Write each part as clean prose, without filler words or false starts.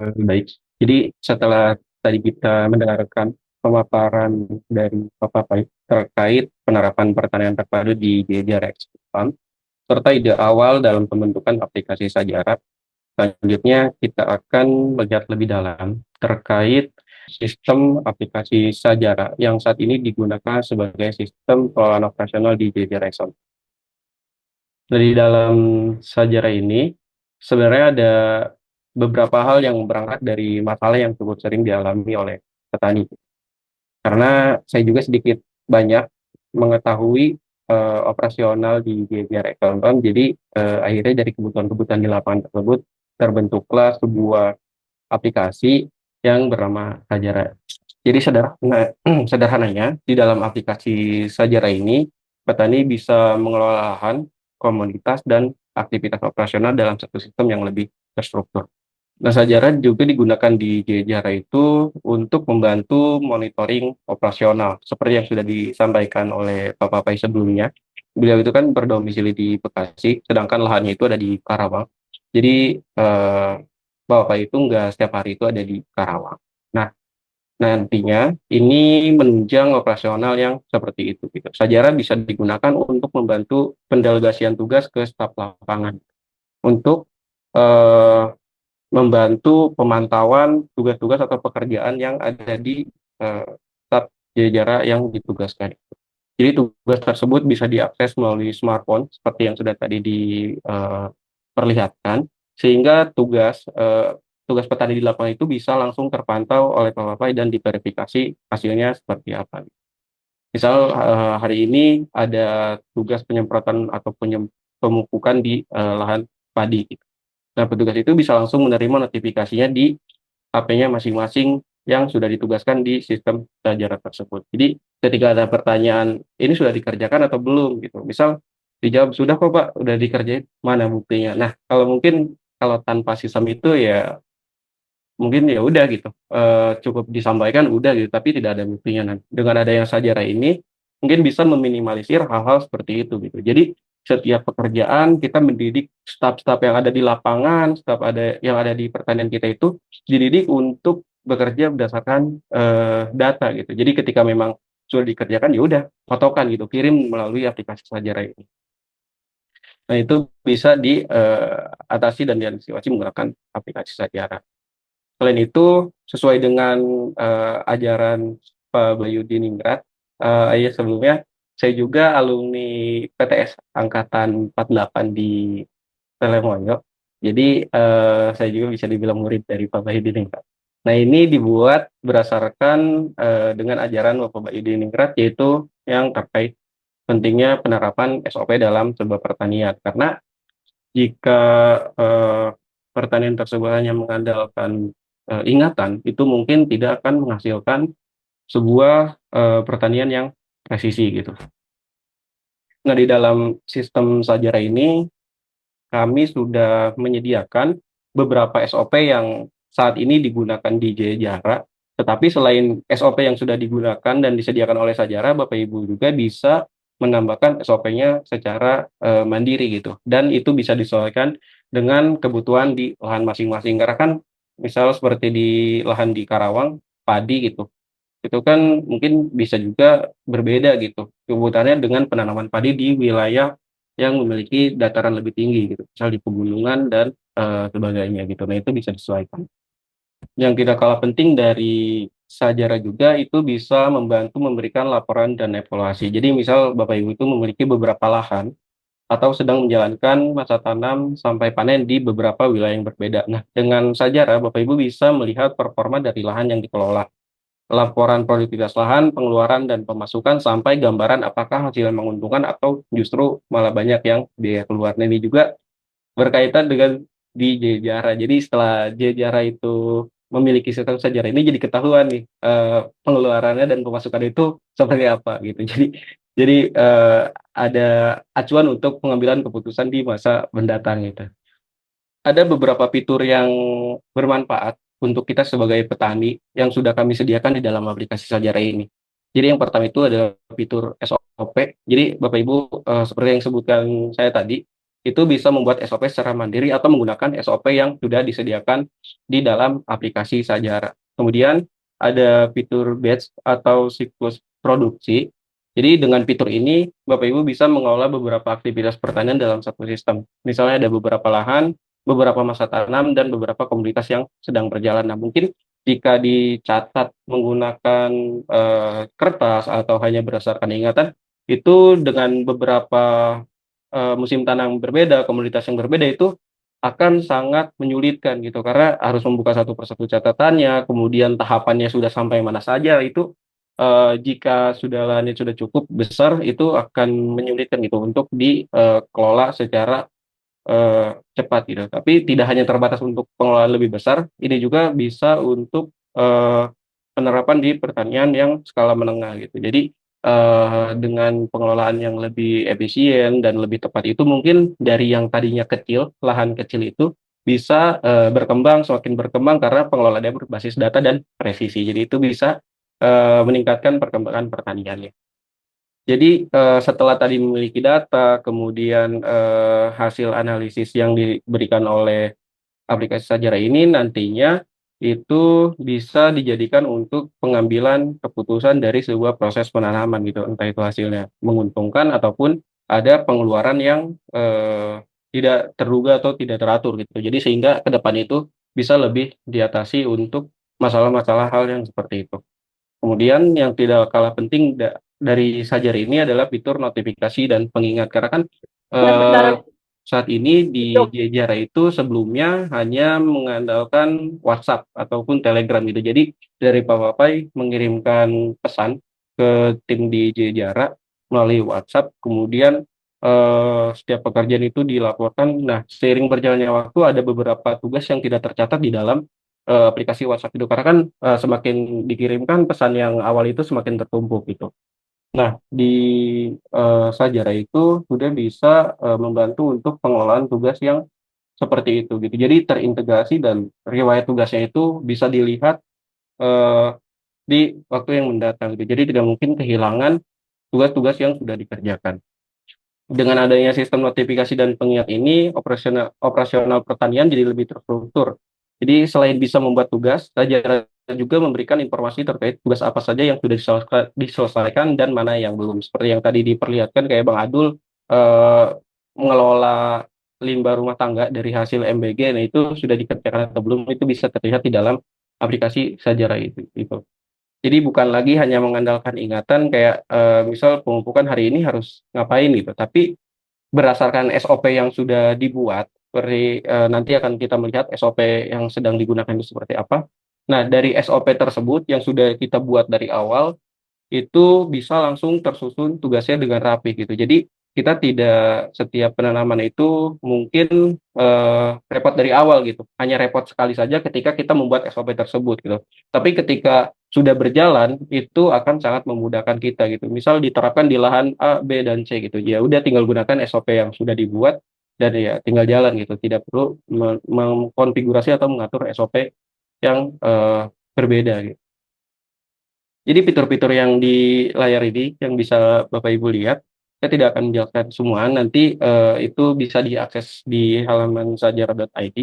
Baik. Jadi setelah tadi kita mendengarkan pemaparan dari Bapak Pai terkait penerapan pertanian terpadu di Rex Farm, serta ide awal dalam pembentukan aplikasi Sajara, selanjutnya kita akan melihat lebih dalam terkait sistem aplikasi Sajara yang saat ini digunakan sebagai sistem pengelolaan operasional di Rex Farm. Dari dalam Sajara ini, sebenarnya ada beberapa hal yang berangkat dari masalah yang cukup sering dialami oleh petani. Karena saya juga sedikit banyak mengetahui operasional di Biara Ekonom, jadi akhirnya dari kebutuhan-kebutuhan di lapangan tersebut terbentuklah sebuah aplikasi yang bernama Sajara. Jadi sederhananya di dalam aplikasi Sajara ini petani bisa mengelola lahan, komoditas dan aktivitas operasional dalam satu sistem yang lebih terstruktur. Nah, Sajara juga digunakan di Jara itu untuk membantu monitoring operasional, seperti yang sudah disampaikan oleh Pak Pai sebelumnya. Beliau itu kan berdomisili di Bekasi, sedangkan lahannya itu ada di Karawang. Jadi, Bapak itu nggak setiap hari itu ada di Karawang. Nah, nantinya ini menunjang operasional yang seperti itu. Gitu. Sajara bisa digunakan untuk membantu pendelegasian tugas ke staf lapangan untuk eh, membantu pemantauan tugas-tugas atau pekerjaan yang ada di staf jajaran yang ditugaskan. Jadi tugas tersebut bisa diakses melalui smartphone seperti yang sudah tadi diperlihatkan, sehingga tugas petani di lapangan itu bisa langsung terpantau oleh Papapai dan diverifikasi hasilnya seperti apa. Misal hari ini ada tugas penyemprotan atau pemupukan di lahan padi. Gitu. Nah, petugas itu bisa langsung menerima notifikasinya di HP-nya masing-masing yang sudah ditugaskan di sistem Sajara tersebut. Jadi ketika ada pertanyaan, ini sudah dikerjakan atau belum gitu. Misal dijawab sudah kok Pak, udah dikerjain, mana buktinya? Nah, kalau tanpa sistem itu ya mungkin ya udah gitu, cukup disampaikan udah gitu, tapi tidak ada buktinya. Nah, dengan adanya Sajara ini mungkin bisa meminimalisir hal-hal seperti itu gitu. Jadi setiap pekerjaan kita mendidik staf-staf yang ada di lapangan, staf ada yang ada di pertanian kita itu dididik untuk bekerja berdasarkan data gitu. Jadi ketika memang sudah dikerjakan ya udah fotokan gitu, kirim melalui aplikasi Sajara ini. Nah, itu bisa diatasi dan diantisipasi menggunakan aplikasi Sajara. Selain itu, sesuai dengan ajaran Pak Bayu Diningrat, ya sebelumnya saya juga alumni PTS Angkatan 48 di Telemoyo. Jadi saya juga bisa dibilang murid dari Pak Bayu Diningrat. Nah, ini dibuat berdasarkan dengan ajaran Bapak Bayu Diningrat, yaitu yang terkait pentingnya penerapan SOP dalam sebuah pertanian. Karena jika eh, pertanian tersebut hanya mengandalkan ingatan, itu mungkin tidak akan menghasilkan sebuah pertanian yang presisi gitu. Nah, di dalam sistem Sajara ini kami sudah menyediakan beberapa SOP yang saat ini digunakan di Jaya. Tetapi selain SOP yang sudah digunakan dan disediakan oleh Sajara, Bapak Ibu juga bisa menambahkan SOP-nya secara mandiri gitu. Dan itu bisa disesuaikan dengan kebutuhan di lahan masing-masing. Karena kan misal seperti di lahan di Karawang, padi gitu. Itu kan mungkin bisa juga berbeda gitu kebutuhannya dengan penanaman padi di wilayah yang memiliki dataran lebih tinggi gitu, misal di pegunungan dan sebagainya gitu. Nah, itu bisa disesuaikan. Yang tidak kalah penting dari Sajara juga itu bisa membantu memberikan laporan dan evaluasi. Jadi misal Bapak Ibu itu memiliki beberapa lahan atau sedang menjalankan masa tanam sampai panen di beberapa wilayah yang berbeda. Nah, dengan Sajara Bapak Ibu bisa melihat performa dari lahan yang dikelola, laporan produktivitas lahan, pengeluaran dan pemasukan sampai gambaran apakah hasil yang menguntungkan atau justru malah banyak yang biaya keluar. Nah, ini juga berkaitan dengan di Jejara. Jadi setelah Jejara itu memiliki sistem sejarah ini jadi ketahuan nih pengeluarannya dan pemasukan itu seperti apa gitu. Jadi ada acuan untuk pengambilan keputusan di masa mendatang itu. Ada beberapa fitur yang bermanfaat untuk kita sebagai petani yang sudah kami sediakan di dalam aplikasi Sajara ini. Jadi yang pertama itu adalah fitur SOP. Jadi Bapak Ibu seperti yang sebutkan saya tadi, itu bisa membuat SOP secara mandiri atau menggunakan SOP yang sudah disediakan di dalam aplikasi Sajara. Kemudian ada fitur batch atau siklus produksi. Jadi dengan fitur ini, Bapak Ibu bisa mengelola beberapa aktivitas pertanian dalam satu sistem. Misalnya ada beberapa lahan, beberapa masa tanam, dan beberapa komunitas yang sedang berjalan. Nah, mungkin jika dicatat menggunakan kertas atau hanya berdasarkan ingatan, itu dengan beberapa musim tanam berbeda, komoditas yang berbeda itu akan sangat menyulitkan gitu karena harus membuka satu persatu catatannya, kemudian tahapannya sudah sampai mana saja itu jika sudah lahannya sudah cukup besar itu akan menyulitkan gitu untuk dikelola secara cepat gitu. Tapi tidak hanya terbatas untuk pengelolaan lebih besar, ini juga bisa untuk penerapan di pertanian yang skala menengah gitu. Jadi dengan pengelolaan yang lebih efisien dan lebih tepat itu mungkin dari yang tadinya kecil, lahan kecil itu bisa berkembang semakin berkembang karena pengelolaannya berbasis data dan presisi. Jadi itu bisa meningkatkan perkembangan pertaniannya. Jadi, setelah tadi memiliki data, kemudian, hasil analisis yang diberikan oleh aplikasi Sajara ini nantinya itu bisa dijadikan untuk pengambilan keputusan dari sebuah proses penanaman gitu, entah itu hasilnya menguntungkan ataupun ada pengeluaran yang, tidak terduga atau tidak teratur gitu. Jadi sehingga ke depan itu bisa lebih diatasi untuk masalah-masalah hal yang seperti itu. Kemudian yang tidak kalah penting dari Sajar ini adalah fitur notifikasi dan pengingat karena kan Benar-benar eh, saat ini di itu. Jejara itu sebelumnya hanya mengandalkan WhatsApp ataupun Telegram gitu. Jadi dari Pak Papai mengirimkan pesan ke tim di Jejara melalui WhatsApp, kemudian setiap pekerjaan itu dilaporkan. Nah, seiring berjalannya waktu ada beberapa tugas yang tidak tercatat di dalam aplikasi WhatsApp itu karena kan semakin dikirimkan pesan yang awal itu semakin tertumpuk gitu. Nah, di Sajara itu sudah bisa membantu untuk pengelolaan tugas yang seperti itu gitu. Jadi terintegrasi dan riwayat tugasnya itu bisa dilihat eh, di waktu yang mendatang gitu. Jadi tidak mungkin kehilangan tugas-tugas yang sudah dikerjakan. Dengan adanya sistem notifikasi dan pengingat ini, operasional operasional pertanian jadi lebih terstruktur. Jadi selain bisa membuat tugas, Tajara juga memberikan informasi terkait tugas apa saja yang sudah diselesaikan dan mana yang belum. Seperti yang tadi diperlihatkan kayak Bang Adul eh, mengelola limbah rumah tangga dari hasil MBG, nah itu sudah dikerjakan atau belum itu bisa terlihat di dalam aplikasi Sajara itu. Gitu. Jadi bukan lagi hanya mengandalkan ingatan kayak misal pemupukan hari ini harus ngapain gitu, tapi berdasarkan SOP yang sudah dibuat, seperti nanti akan kita melihat SOP yang sedang digunakan itu seperti apa. Nah, dari SOP tersebut yang sudah kita buat dari awal, itu bisa langsung tersusun tugasnya dengan rapi gitu. Jadi kita tidak setiap penanaman itu mungkin repot dari awal gitu. Hanya repot sekali saja ketika kita membuat SOP tersebut gitu. Tapi ketika sudah berjalan itu akan sangat memudahkan kita gitu. Misal diterapkan di lahan A, B dan C gitu. Ya udah tinggal gunakan SOP yang sudah dibuat dan ya tinggal jalan gitu. Tidak perlu mengkonfigurasi atau mengatur SOP yang berbeda gitu. Jadi fitur-fitur yang di layar ini yang bisa Bapak Ibu lihat, saya tidak akan menjelaskan semua, nanti itu bisa diakses di halaman sajara.id.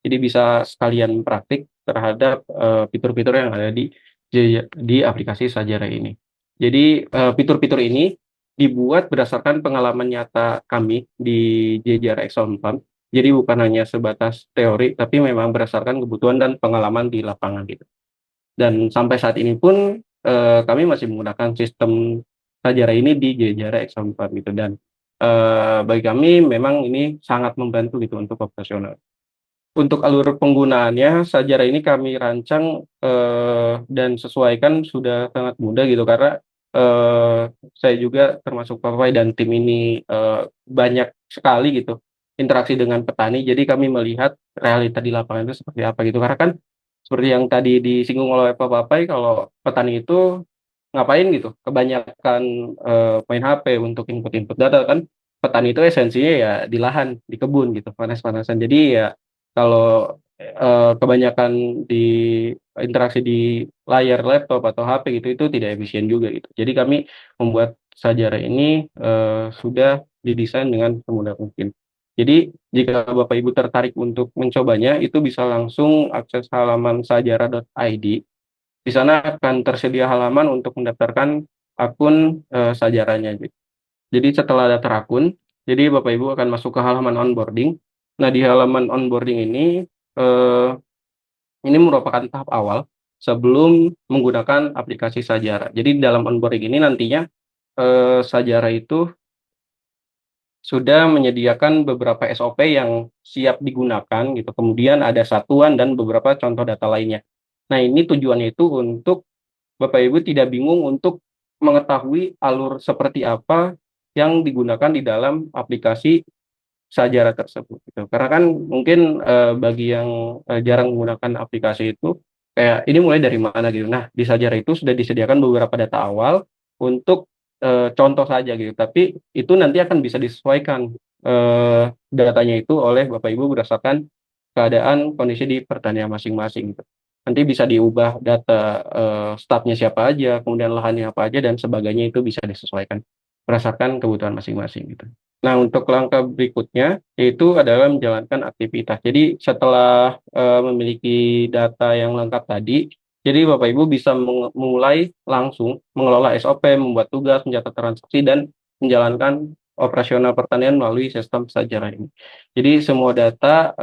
Jadi bisa sekalian praktik terhadap fitur-fitur yang ada di aplikasi Sajara ini. Jadi fitur-fitur ini dibuat berdasarkan pengalaman nyata kami di Jejar Excel Farm. Jadi bukan hanya sebatas teori, tapi memang berdasarkan kebutuhan dan pengalaman di lapangan gitu. Dan sampai saat ini pun kami masih menggunakan sistem Sajara ini di Jejara X4 gitu dan bagi kami memang ini sangat membantu gitu untuk operasional. Untuk alur penggunaannya Sajara ini kami rancang dan sesuaikan sudah sangat mudah gitu karena saya juga termasuk pegawai dan tim ini banyak sekali gitu interaksi dengan petani. Jadi kami melihat realita di lapangan itu seperti apa gitu. Karena kan seperti yang tadi disinggung oleh Pak Papai, kalau petani itu ngapain gitu? Kebanyakan main HP untuk input-input data kan. Petani itu esensinya ya di lahan, di kebun gitu, panas-panasan. Jadi ya kalau kebanyakan di interaksi di layar laptop atau HP gitu itu tidak efisien juga gitu. Jadi kami membuat Sajara ini sudah didesain dengan semudah mungkin. Jadi jika Bapak Ibu tertarik untuk mencobanya, itu bisa langsung akses halaman sajara.id. Di sana akan tersedia halaman untuk mendaftarkan akun sajaranya. Jadi setelah daftar akun, jadi Bapak Ibu akan masuk ke halaman onboarding. Nah, di halaman onboarding eh, ini merupakan tahap awal sebelum menggunakan aplikasi Sajara. Jadi dalam onboarding ini nantinya Sajara itu sudah menyediakan beberapa SOP yang siap digunakan gitu. Kemudian ada satuan dan beberapa contoh data lainnya. Nah, ini tujuannya itu untuk Bapak Ibu tidak bingung untuk mengetahui alur seperti apa yang digunakan di dalam aplikasi Sajara tersebut gitu. Karena kan mungkin bagi yang jarang menggunakan aplikasi itu kayak ini mulai dari mana gitu. Nah, di Sajara itu sudah disediakan beberapa data awal untuk contoh saja gitu. Tapi itu nanti akan bisa disesuaikan datanya itu oleh Bapak Ibu berdasarkan keadaan kondisi di pertanian masing-masing gitu. Nanti bisa diubah data stafnya siapa aja, kemudian lahannya apa aja dan sebagainya itu bisa disesuaikan berdasarkan kebutuhan masing-masing gitu. Nah, untuk langkah berikutnya yaitu adalah menjalankan aktivitas. Jadi setelah memiliki data yang lengkap tadi, jadi Bapak Ibu bisa memulai langsung mengelola SOP, membuat tugas, mencatat transaksi, dan menjalankan operasional pertanian melalui sistem Sajara ini. Jadi semua data,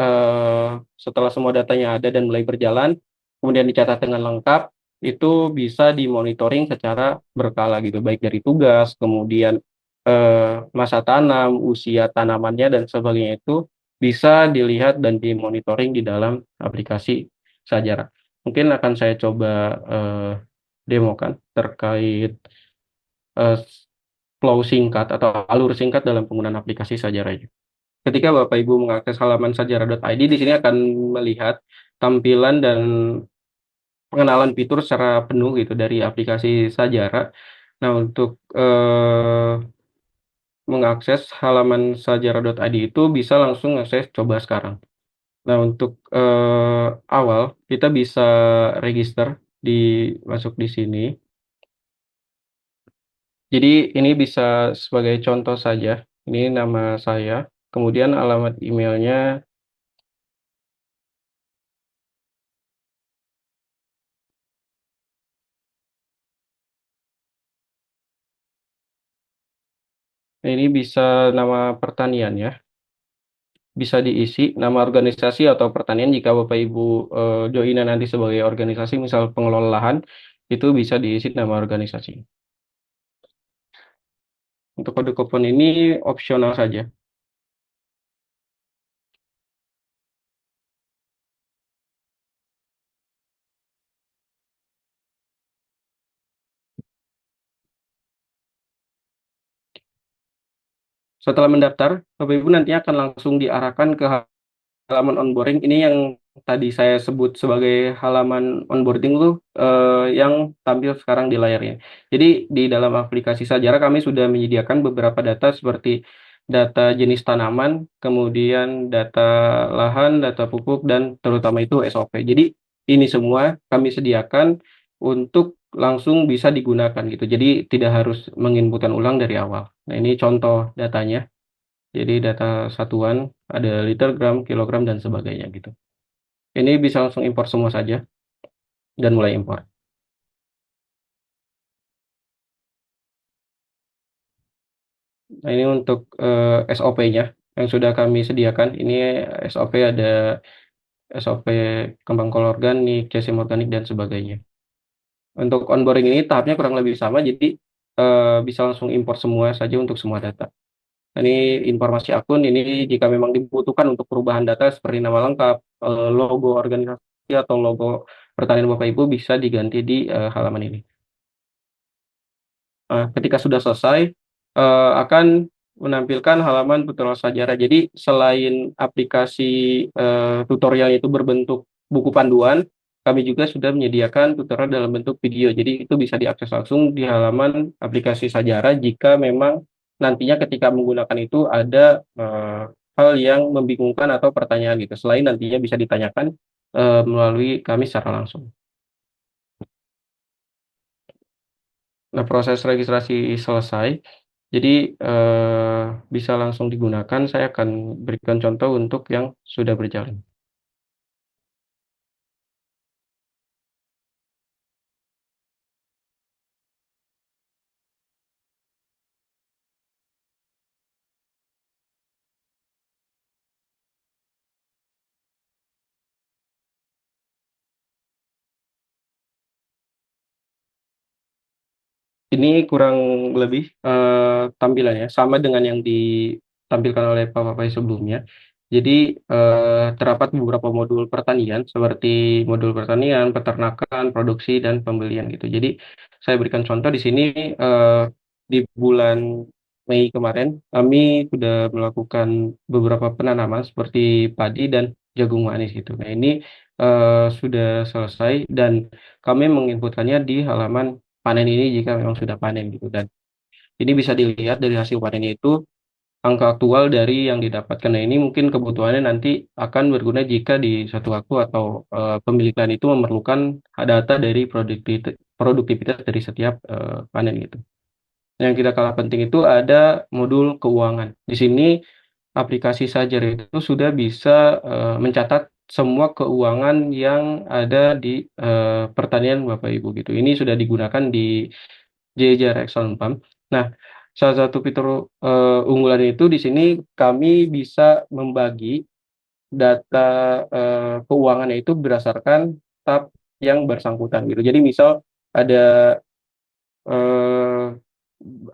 setelah semua datanya ada dan mulai berjalan, kemudian dicatat dengan lengkap, itu bisa dimonitoring secara berkala gitu, baik dari tugas, kemudian masa tanam, usia tanamannya, dan sebagainya itu bisa dilihat dan dimonitoring di dalam aplikasi Sajara. Mungkin akan saya coba eh, demokan terkait eh, flow singkat atau alur singkat dalam penggunaan aplikasi Sajara ini. Ketika Bapak Ibu mengakses halaman sajara.id, di sini akan melihat tampilan dan pengenalan fitur secara penuh gitu dari aplikasi Sajara. Nah, untuk mengakses halaman sajara.id itu bisa langsung akses coba sekarang. Nah, untuk awal kita bisa register di masuk di sini. Jadi ini bisa sebagai contoh saja. Ini nama saya, kemudian alamat emailnya ini bisa nama pertanian ya. Bisa diisi nama organisasi atau pertanian jika Bapak Ibu joinan nanti sebagai organisasi misal pengelola lahan itu bisa diisi nama organisasi. Untuk kode kupon ini opsional saja. Setelah mendaftar, Bapak Ibu nanti akan langsung diarahkan ke halaman onboarding. Ini yang tadi saya sebut sebagai halaman onboarding tuh yang tampil sekarang di layarnya. Jadi di dalam aplikasi Sajara kami sudah menyediakan beberapa data seperti data jenis tanaman, kemudian data lahan, data pupuk, dan terutama itu SOP. Jadi ini semua kami sediakan untuk langsung bisa digunakan gitu. Jadi tidak harus menginputkan ulang dari awal. Nah, ini contoh datanya. Jadi data satuan ada liter, gram, kilogram, dan sebagainya gitu. Ini bisa langsung impor semua saja dan mulai impor. Nah, ini untuk SOP-nya yang sudah kami sediakan. Ini SOP ada SOP kembang kol organik, casein organik, dan sebagainya. Untuk onboarding ini tahapnya kurang lebih sama, jadi bisa langsung impor semua saja untuk semua data. Nah, ini informasi akun, ini jika memang dibutuhkan untuk perubahan data seperti nama lengkap, logo organisasi, atau logo pertanian Bapak Ibu bisa diganti di halaman ini. Ketika sudah selesai, akan menampilkan halaman tutorial sejarah. Jadi selain aplikasi tutorial itu berbentuk buku panduan, kami juga sudah menyediakan tutorial dalam bentuk video. Jadi itu bisa diakses langsung di halaman aplikasi Sajara jika memang nantinya ketika menggunakan itu ada hal yang membingungkan atau pertanyaan gitu. Selain nantinya bisa ditanyakan melalui kami secara langsung. Nah, proses registrasi selesai. Jadi, bisa langsung digunakan, saya akan berikan contoh untuk yang sudah berjalan. Ini kurang lebih, tampilannya sama dengan yang ditampilkan oleh PowerPoint sebelumnya. Jadi, terdapat beberapa modul pertanian seperti modul pertanian, peternakan, produksi, dan pembelian gitu. Jadi saya berikan contoh di sini, di bulan Mei kemarin kami sudah melakukan beberapa penanaman seperti padi dan jagung manis gitu. Nah ini, sudah selesai dan kami menginputkannya di halaman panen ini jika memang sudah panen gitu dan ini bisa dilihat dari hasil panennya itu angka aktual dari yang didapatkan. Nah, ini mungkin kebutuhannya nanti akan berguna jika di suatu waktu atau pemilik lahan itu memerlukan data dari produktivitas dari setiap panen gitu. Yang tidak kalah penting itu ada modul keuangan. Di sini aplikasi Sajer itu sudah bisa mencatat semua keuangan yang ada di pertanian Bapak Ibu gitu. Ini sudah digunakan di Jejer Excellent Farm. Nah, salah satu fitur, unggulan itu di sini kami bisa membagi data, keuangannya itu berdasarkan tab yang bersangkutan gitu. Jadi misal ada, eee,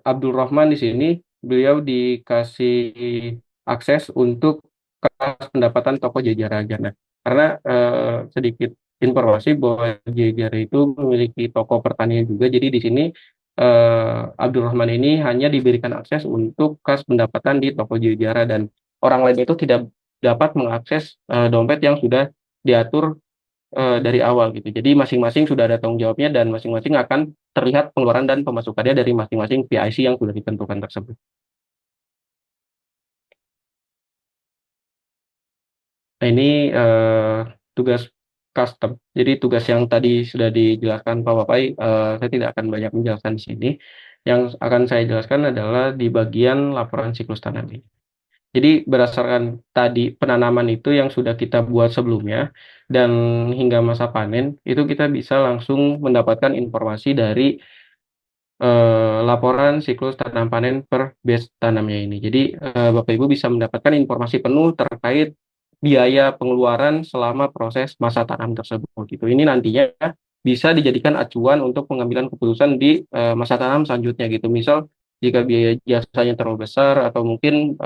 Abdul Rahman di sini, beliau dikasih akses untuk kas pendapatan toko Jejer aja. Nah, karena, sedikit informasi bahwa Jejer itu memiliki toko pertanian juga, jadi di sini, Abdul Rahman ini hanya diberikan akses untuk kas pendapatan di toko Jejer dan orang lain itu tidak dapat mengakses, dompet yang sudah diatur dari awal gitu. Jadi masing-masing sudah ada tanggung jawabnya dan masing-masing akan terlihat pengeluaran dan pemasukannya dari masing-masing PIC yang sudah ditentukan tersebut. Nah ini, tugas custom. Jadi tugas yang tadi sudah dijelaskan Pak Papai, saya tidak akan banyak menjelaskan di sini. Yang akan saya jelaskan adalah di bagian laporan siklus tanam ini. Jadi berdasarkan tadi penanaman itu yang sudah kita buat sebelumnya dan hingga masa panen, itu kita bisa langsung mendapatkan informasi dari laporan siklus tanam panen per batch tanamnya ini. Jadi, Bapak Ibu bisa mendapatkan informasi penuh terkait biaya pengeluaran selama proses masa tanam tersebut gitu. Ini nantinya bisa dijadikan acuan untuk pengambilan keputusan di, masa tanam selanjutnya gitu. Misal jika biaya jasanya terlalu besar atau mungkin,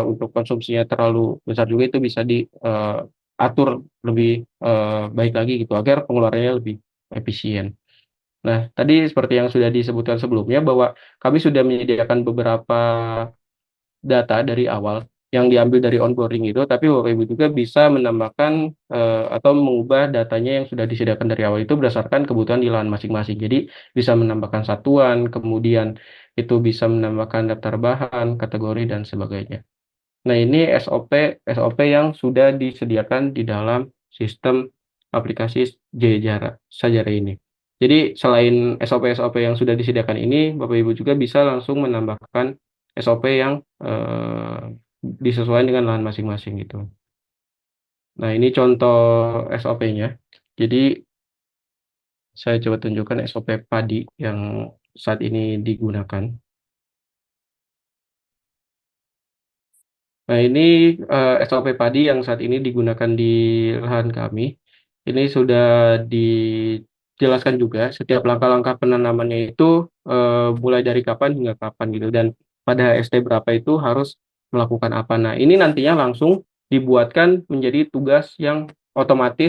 untuk konsumsinya terlalu besar juga itu bisa atur lebih, baik lagi gitu agar pengeluarannya lebih efisien. Nah, tadi seperti yang sudah disebutkan sebelumnya bahwa kami sudah menyediakan beberapa data dari awal yang diambil dari onboarding itu, tapi Bapak Ibu juga bisa menambahkan, atau mengubah datanya yang sudah disediakan dari awal itu berdasarkan kebutuhan di lahan masing-masing. Jadi bisa menambahkan satuan, kemudian itu bisa menambahkan daftar bahan, kategori, dan sebagainya. Nah, ini SOP yang sudah disediakan di dalam sistem aplikasi Sajara ini. Jadi selain SOP-SOP yang sudah disediakan ini, Bapak Ibu juga bisa langsung menambahkan SOP yang, disesuaikan dengan lahan masing-masing gitu. Nah, ini contoh SOP-nya. Jadi saya coba tunjukkan SOP padi yang saat ini digunakan. Nah, ini, SOP padi yang saat ini digunakan di lahan kami. Ini sudah dijelaskan juga setiap langkah-langkah penanamannya itu, mulai dari kapan hingga kapan gitu, dan pada HST berapa itu harus melakukan apa. Nah, ini nantinya langsung dibuatkan menjadi tugas yang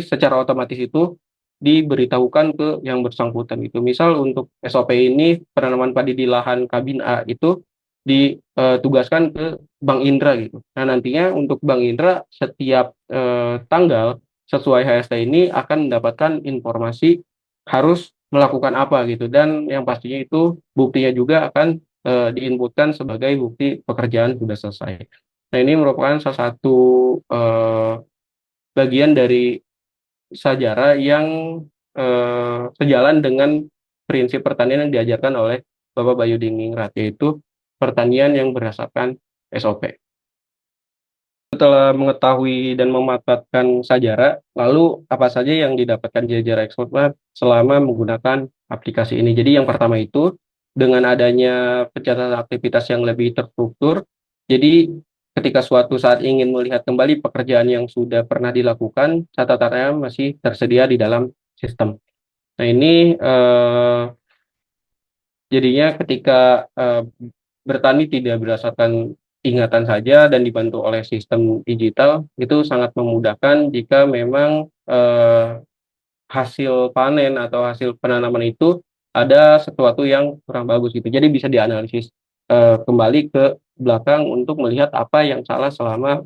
secara otomatis itu diberitahukan ke yang bersangkutan gitu. Misal untuk SOP ini penanaman padi di lahan Kabin A itu ditugaskan ke Bank Indra gitu. Nah, nantinya untuk Bank Indra setiap, tanggal sesuai HST ini akan mendapatkan informasi harus melakukan apa gitu dan yang pastinya itu buktinya juga akan, di-input-kan sebagai bukti pekerjaan sudah selesai. Nah, ini merupakan salah satu, bagian dari Sajara yang, sejalan dengan prinsip pertanian yang diajarkan oleh Bapak Bayu Diningrat, yaitu pertanian yang berdasarkan SOP. Setelah mengetahui dan memanfaatkan Sajara, lalu apa saja yang didapatkan Jajara Eksportmart selama menggunakan aplikasi ini? Jadi yang pertama itu, dengan adanya pencatatan aktivitas yang lebih terstruktur, jadi ketika suatu saat ingin melihat kembali pekerjaan yang sudah pernah dilakukan, catatannya masih tersedia di dalam sistem. Nah ini jadinya ketika bertani tidak berdasarkan ingatan saja dan dibantu oleh sistem digital, itu sangat memudahkan jika memang hasil panen atau hasil penanaman itu ada sesuatu yang kurang bagus gitu. Jadi bisa dianalisis kembali ke belakang untuk melihat apa yang salah selama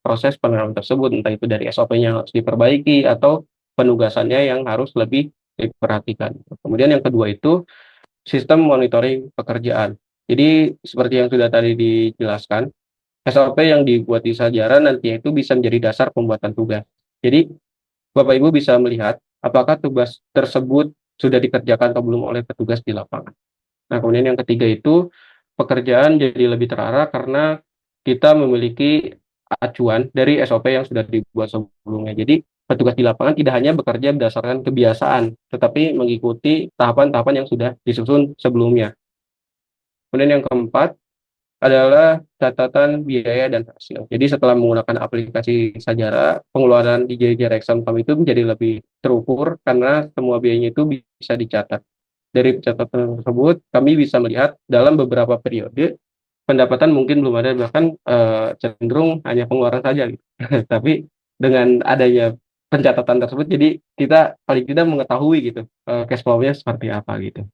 proses penanaman tersebut, entah itu dari SOP-nya yang harus diperbaiki atau penugasannya yang harus lebih diperhatikan. Kemudian yang kedua itu sistem monitoring pekerjaan. Jadi seperti yang sudah tadi dijelaskan, SOP yang dibuat di Sajara nantinya itu bisa menjadi dasar pembuatan tugas. Jadi Bapak Ibu bisa melihat apakah tugas tersebut sudah dikerjakan atau belum oleh petugas di lapangan. Nah, kemudian yang ketiga itu pekerjaan jadi lebih terarah karena kita memiliki acuan dari SOP yang sudah dibuat sebelumnya. Jadi petugas di lapangan tidak hanya bekerja berdasarkan kebiasaan, tetapi mengikuti tahapan-tahapan yang sudah disusun sebelumnya. Kemudian yang keempat adalah catatan biaya dan hasil. Jadi setelah menggunakan aplikasi Sajara, pengeluaran di Jajara Exam Farm itu menjadi lebih terukur karena semua biayanya itu bisa dicatat. Dari catatan tersebut, kami bisa melihat dalam beberapa periode pendapatan mungkin belum ada, bahkan cenderung hanya pengeluaran saja gitu. Tapi dengan adanya pencatatan tersebut, jadi kita paling tidak mengetahui gitu cash flow-nya seperti apa gitu.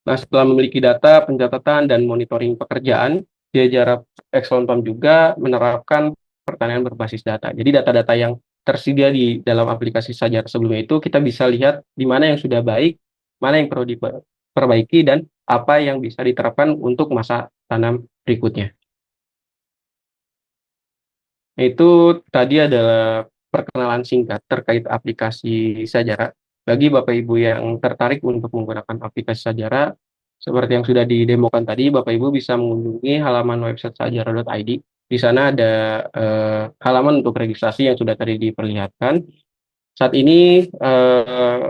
Nah, setelah memiliki data, pencatatan, dan monitoring pekerjaan, Jajara Excellent Farm juga menerapkan pertanian berbasis data. Jadi data-data yang tersedia di dalam aplikasi Sajara sebelumnya itu kita bisa lihat di mana yang sudah baik, mana yang perlu diperbaiki, dan apa yang bisa diterapkan untuk masa tanam berikutnya. Itu tadi adalah perkenalan singkat terkait aplikasi Sajara. Bagi Bapak Ibu yang tertarik untuk menggunakan aplikasi Sajara, seperti yang sudah didemokan tadi, Bapak Ibu bisa mengunjungi halaman website sajara.id. Di sana ada halaman untuk registrasi yang sudah tadi diperlihatkan. Saat ini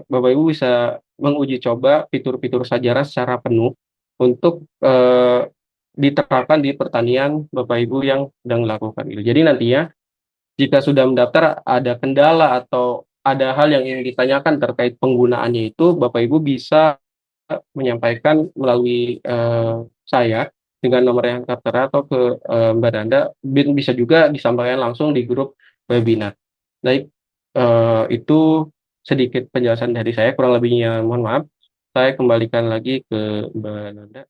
Bapak Ibu bisa menguji coba fitur-fitur Sajara secara penuh untuk diterapkan di pertanian Bapak Ibu yang sedang melakukan itu. Jadi nantinya jika sudah mendaftar ada kendala atau ada hal yang ingin ditanyakan terkait penggunaannya itu, Bapak Ibu bisa menyampaikan melalui saya dengan nomor yang tertera atau ke Mbak Danda, bisa juga disampaikan langsung di grup webinar. Baik, itu sedikit penjelasan dari saya, kurang lebihnya mohon maaf. Saya kembalikan lagi ke Mbak Nanda.